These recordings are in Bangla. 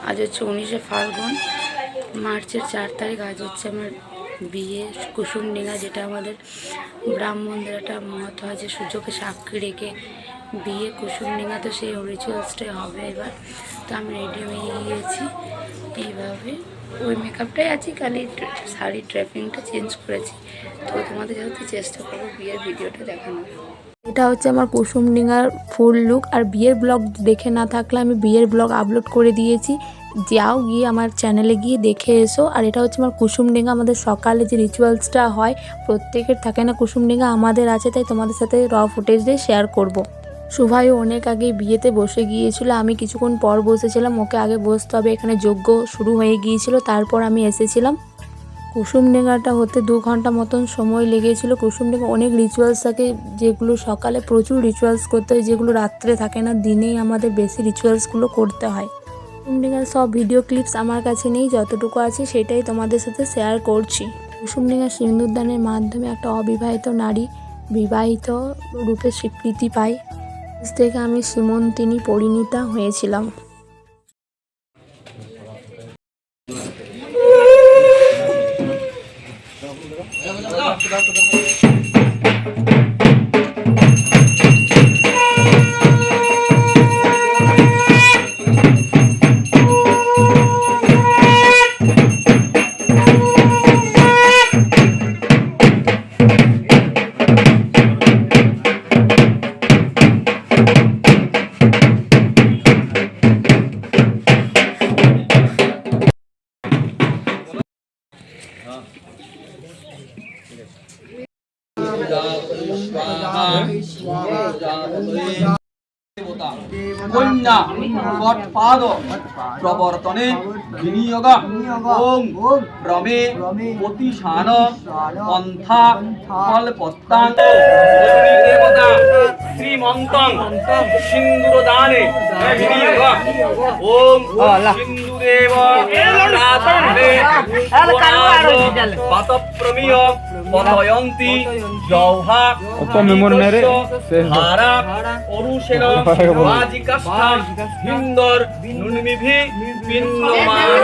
আজ হচ্ছে 19শে ফাল্গুন, মার্চের 4 তারিখ। আজ হচ্ছে আমার বিয়ে কুসুমডিঙা, যেটা আমাদের ব্রাহ্মণদের একটা মত হয় যে সূর্যকে সাক্ষী রেখে বিয়ে কুসুমডিঙা, তো সেই রিচুয়ালসটাই হবে এবার। তো আমি রেডি হয়ে গিয়েছি এইভাবে, ওই মেকআপটাই আছি, খালি শাড়ির ড্রেপিংটা চেঞ্জ করেছি। তো তোমাদের যাতে চেষ্টা করবো বিয়ের ভিডিওটা দেখানোর। এটা হচ্ছে আমার কুসুমডিঙার ফুল লুক। আর বিয়ের ব্লগ দেখে না থাকলে আমি বিয়ের ব্লগ আপলোড করে দিয়েছি, যাও গিয়ে আমার চ্যানেলে গিয়ে দেখে এসো। আর এটা হচ্ছে আমার কুসুমডিঙা, আমাদের সকালে যে রিচুয়ালসটা হয়, প্রত্যেকের থাকে না কুসুমডিঙা, আমাদের আছে, তাই তোমাদের সাথে র ফুটেজ দিয়ে শেয়ার করব। শুভাই অনেক আগেই বিয়েতে বসে গিয়েছিল, আমি কিছুক্ষণ পর বসেছিলাম, ওকে আগে বসতে হবে, এখানে যজ্ঞ শুরু হয়ে গিয়েছিল, তারপর আমি এসেছিলাম। কুসুমডিঙাটা হতে 2 ঘন্টা মতন সময় লেগেছিল। কুসুমডিঙা অনেক রিচুয়ালস থাকে, যেগুলো সকালে প্রচুর রিচুয়ালস করতে হয়, যেগুলো রাত্রে থাকে না, দিনেই আমাদের বেশি রিচুয়ালসগুলো করতে হয়। কুসুমডিঙার সব ভিডিও ক্লিপস আমার কাছে নেই, যতটুকু আছে সেটাই তোমাদের সাথে শেয়ার করছি। কুসুমডিঙার সিন্দুরদানের মাধ্যমে একটা অবিবাহিত নারী বিবাহিত রূপে স্বীকৃতি পায়। আজ থেকে আমি সীমন্তিনী পরিণীতা হয়েছিলাম। কন্যা কটপাদ প্রবর্তনে বিনিয়োগ ওং রমে প্রতিশান পন্থা ফলপত্তাং দেবতা শ্রীমন্তং সিন্দুরদানে বিনিয়োগ ওং সিন্দুরেব প্রাতঃে পাতপ্রমিয় পতয়ন্তি জৌহা হারা অরুষেণ বাজিকাষ্ঠা হিন্দর নুন্মিভি পিন্নমান।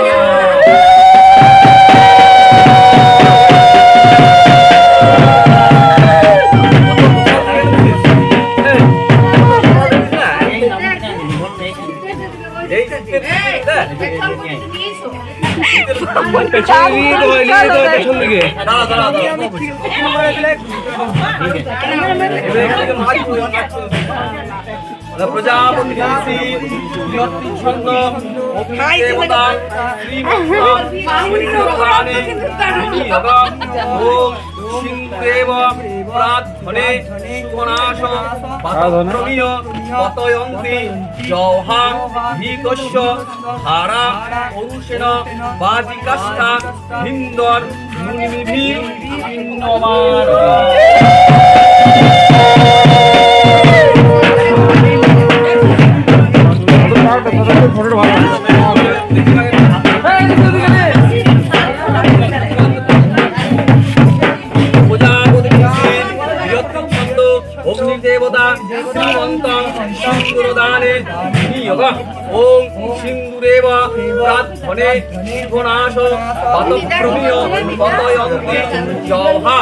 প্রজাপতি ছন্দ দেবতা সিন্ধুরেব প্রার্থনে শুভনাশ পাতপ্রমিয় পতয়ন্তি জৌহা ভিতস্য হারা অরুষেণ বাজিকাষ্ঠা হিন্দর নুন্মিভি পিন্নমান। অগ্নিদেবতা শ্রীমন্তং সিন্দুরদানে বিনিয়োগ ওং সিন্দুরেব প্রার্থনে শুভনাশ পাতপ্রমিয় পতয়ন্তি জৌহা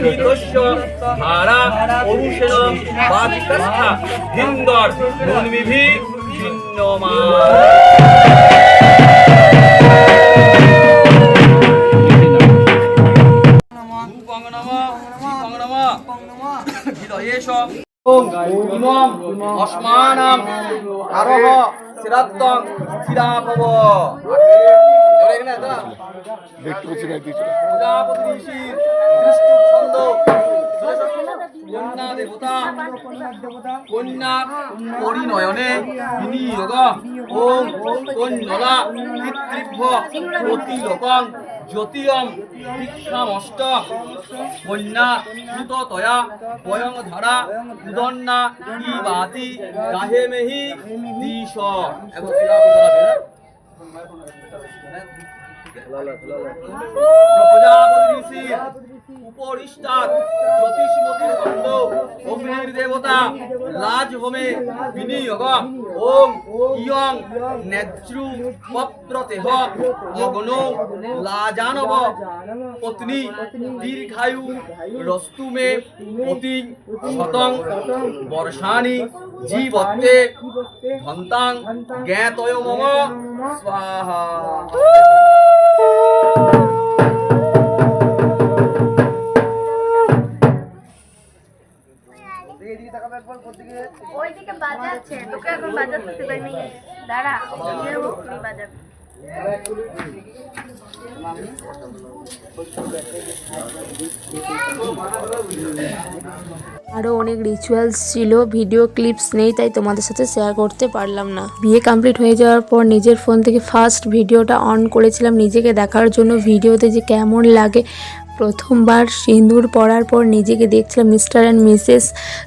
ভিতস্য হারা অরুষেণ বাজিকাষ্ঠা হিন্দর নুন্মিভি পিন্নমান। অস্মানাম আরোহ শ্রাদ্ধং শ্রীরাভব প্রজাপতি ঋষির দৃষ্টি ছন্দ কন্যা দেবতা কন্যা পরিণয়নে বিনিয়োগ ওং কন্যলা পিতৃভ্য প্রতিলোকং জ্যোতিয়ম দীক্ষামষ্ট কন্যা সুততয়া বয়ং ধারা উদন্না ইবাতি গাহেমেহি দিশ। প্রজাপতি ঋষির উপরিষ্টাৎ জ্যোতিষমতির গন্ধ অগ্নির দেবতা লাজহোমে বিনিয়োগ ওম ইয়ং নেত্রু পত্রতেহ অগ্নো লাজানব পত্নী দীর্ঘায়ু রস্তু মে অতি শতং বর্ষাণি জীবত্তে ধন্তাং জ্ঞাতয় মম স্বাহা। ওইদিকে বাজাচ্ছে, তোকে এখন বাজাতে দেবে নি। দাঁড়া, আমি বাজাবো। আরও অনেক রিচুয়ালস ছিল, ভিডিও ক্লিপস নেই তাই তোমাদের সাথে শেয়ার করতে পারলাম না। বিয়ে কমপ্লিট হয়ে যাওয়ার পর নিজের ফোন থেকে ফার্স্ট ভিডিওটা অন করেছিলাম নিজেকে দেখার জন্য, ভিডিওতে যে কেমন লাগে। প্রথমবার সিঁদুর পরার পর নিজেকে দেখছিলাম মিস্টার অ্যান্ড মিসেস,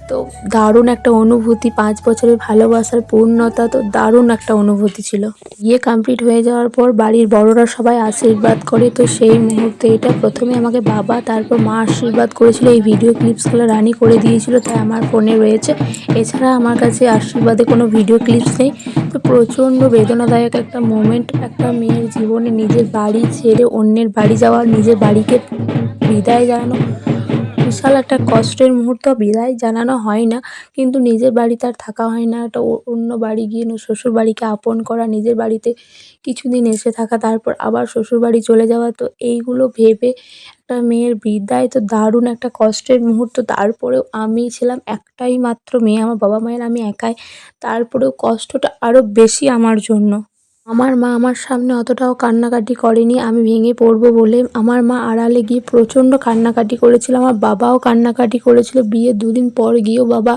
তো দারুণ একটা অনুভূতি, 5 বছরের ভালোবাসার পূর্ণতা, তো দারুণ একটা অনুভূতি ছিল। বিয়ে কমপ্লিট হয়ে যাওয়ার পর বাড়ির বড়রা সবাই আশীর্বাদ করে, তো সেই মুহূর্তে এটা প্রথমে আমাকে বাবা তারপর মা আশীর্বাদ করেছিল। এই ভিডিও ক্লিপসগুলো রানি করে দিয়েছিল তাই আমার ফোনে রয়েছে, এছাড়া আমার কাছে আশীর্বাদে কোনো ভিডিও ক্লিপস নেই। তো প্রচণ্ড বেদনাদায়ক একটা মোমেন্ট, একটা মেয়ের জীবনে নিজের বাড়ি ছেড়ে অন্যের বাড়ি যাওয়া, নিজের বাড়িকে বিদায় জানানো বিশাল একটা কষ্টের মুহূর্ত। বিদায় জানানো হয় না কিন্তু নিজের বাড়িতে আর থাকা হয় না, একটা অন্য বাড়ি গিয়ে শ্বশুর বাড়িকে আপন করা, নিজের বাড়িতে কিছুদিন এসে থাকা, তারপর আবার শ্বশুর বাড়ি চলে যাওয়া, তো এইগুলো ভেবে একটা মেয়ের বিদায় তো দারুণ একটা কষ্টের মুহূর্ত। তারপরেও আমি ছিলাম একটাই মাত্র মেয়ে, আমার বাবা মায়ের আমি একাই, তারপরেও কষ্টটা আরও বেশি আমার জন্য। আমার মা আমার সামনে অতটাও কান্নাকাটি করেনি, আমি ভেঙে পড়বো বলে। আমার মা আড়ালে গিয়ে প্রচণ্ড কান্নাকাটি করেছিল, আমার বাবাও কান্নাকাটি করেছিল, বিয়ে 2 দিন পর গিয়েও বাবা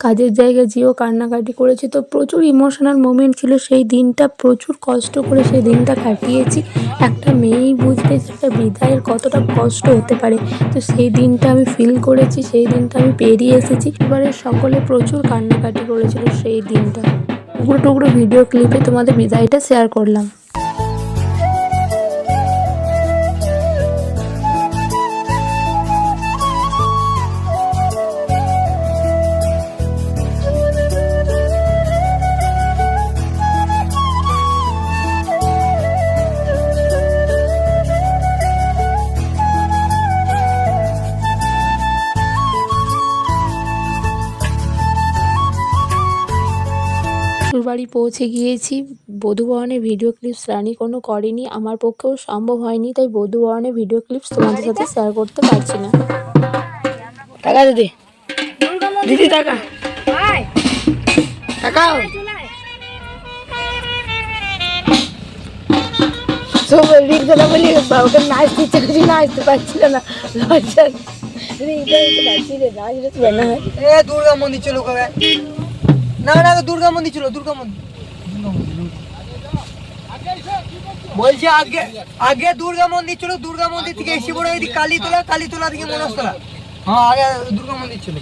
কাজের জায়গায় গিয়েও কান্নাকাটি করেছে। তো প্রচুর ইমোশনাল মোমেন্ট ছিল সেই দিনটা, প্রচুর কষ্ট করে সেই দিনটা কাটিয়েছি। একটা মেয়েই বুঝবে সেটা বিদায়ের কতটা কষ্ট হতে পারে, তো সেই দিনটা আমি ফিল করেছি, সেই দিনটা আমি পেরিয়ে এসেছি। এবারে সকলে প্রচুর কান্নাকাটি করেছিল সেই দিনটা। টুকরো টুকরো ভিডিও ক্লিপে তোমাদের বিদায়টা শেয়ার করলাম। শ্বশুরবাড়ি পৌঁছে গিয়েছি। বধূবরণের ভিডিও ক্লিপস রানি কোনো করেনি, আমার পক্ষেও সম্ভব হয়নি, তাই বধূবরণের ভিডিও ক্লিপস তোমাদের সাথে শেয়ার করতে পারছি না। টাকা দিদি, দিদি টাকা টাকাও সব রিক দাদা বলি ওকে নাচ দিচ্ছে, কিছু নাচতে পারছিল না, লজ্জা দুর্গা মন্দির চলো কবে? না না দুর্গা মন্দির চলো, দুর্গা মন্দির বলছি আগে আগে দুর্গা মন্দির চলো, দুর্গা মন্দির থেকে এসে পড়ে ওই কালীতলা, কালীতলা থেকে মনস্তলা। হ্যাঁ আগে দুর্গা মন্দির চলো।